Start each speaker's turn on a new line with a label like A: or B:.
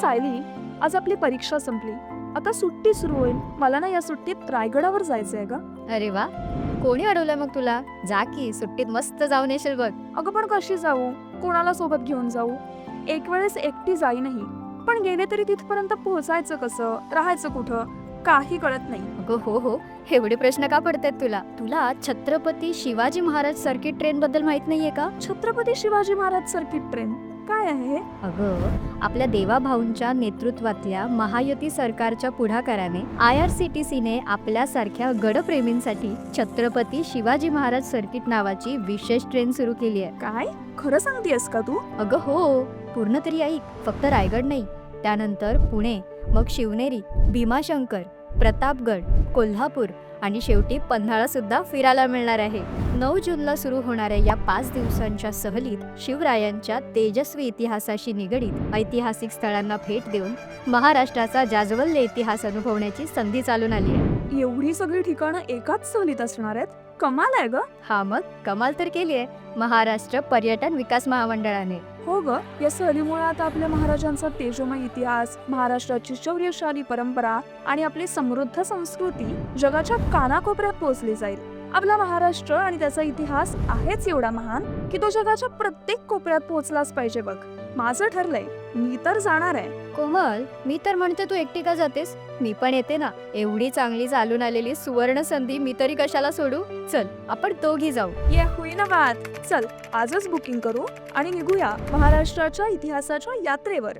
A: सायली, आज आपली परीक्षा संपली. आता सुट्टी सुरू होईल. मला ना या सुट्टीत रायगडावर जायचंय ग.
B: अरे वा, कोणी अडवलंय मग तुला? जा की, सुट्टीत मस्त जाऊन येशील बघ.
A: अगं पण कशी जाऊ? कोणाला सोबत घेऊन जाऊ? एक वेळेस एकटी जाईनही, पण गेले तरी तिथपर्यंत पोहोचायचं कसं, राहायचं कुठं, काही कळत नाही.
B: अगं हो, एवढे प्रश्न का पडतायत तुला? तुला छत्रपती शिवाजी महाराज सर्किट ट्रेन बद्दल माहित नाहीये का?
A: छत्रपती शिवाजी महाराज सर्किट ट्रेन काय आहे हे?
B: अगं, आपल्या देवाभाऊंच्या नेतृत्वातल्या महायुती सरकारच्या पुढाकाराने IRCTCने आपल्यासारख्या गडप्रेमींसाठी छत्रपती शिवाजी महाराज सर्किट नावाची विशेष ट्रेन सुरू केली आहे.
A: काय खरं सांगतेस का तू?
B: अगं हो, पूर्ण तरी ऐक. फक्त रायगड नाही, त्यानंतर पुणे, मग शिवनेरी, भीमाशंकर, प्रतापगड, कोल्हापूर आणि शेवटी पन्हाळा सुद्धा फिरायला मिळणार आहे. 9 जूनला सुरू होणाऱ्या या 5 दिवसांच्या सहलीत शिवरायांच्या तेजस्वी इतिहासाशी निगडीत ऐतिहासिक स्थळांना भेट देऊन महाराष्ट्राचा जाज्वल्य इतिहास अनुभवण्याची संधी चालून आली आहे.
A: एवढी सगळी ठिकाणं एकाच सहलीत असणार आहेत? कमाल आहे ग.
B: हा मग कमाल तर केली आहे महाराष्ट्र पर्यटन विकास महामंडळाने.
A: हो ग, या सहलीमुळे आता आपल्या महाराजांचा तेजोमय इतिहास, महाराष्ट्राची शौर्यशाली परंपरा आणि आपली समृद्ध संस्कृती जगाच्या कानाकोपऱ्यात पोहोचली जाईल. आपला महाराष्ट्र आणि त्याचा इतिहास आहेच एवढा महान की तो जगाच्या प्रत्येक कोपऱ्यात पोहोचलाच पाहिजे बघ. माझं ठरलंय, मी तर जाणार आहे.
B: कोमल, मी तर म्हणते तू एकटी का जातेस? मी पण येते ना. एवढी चांगली चालून आलेली सुवर्ण संधी मी तरी कशाला सोडू? चल, आपण दोघी जाऊ.
A: ये होईना बात. चल, आजच बुकिंग करू आणि निघूया महाराष्ट्राच्या इतिहासाच्या यात्रेवर.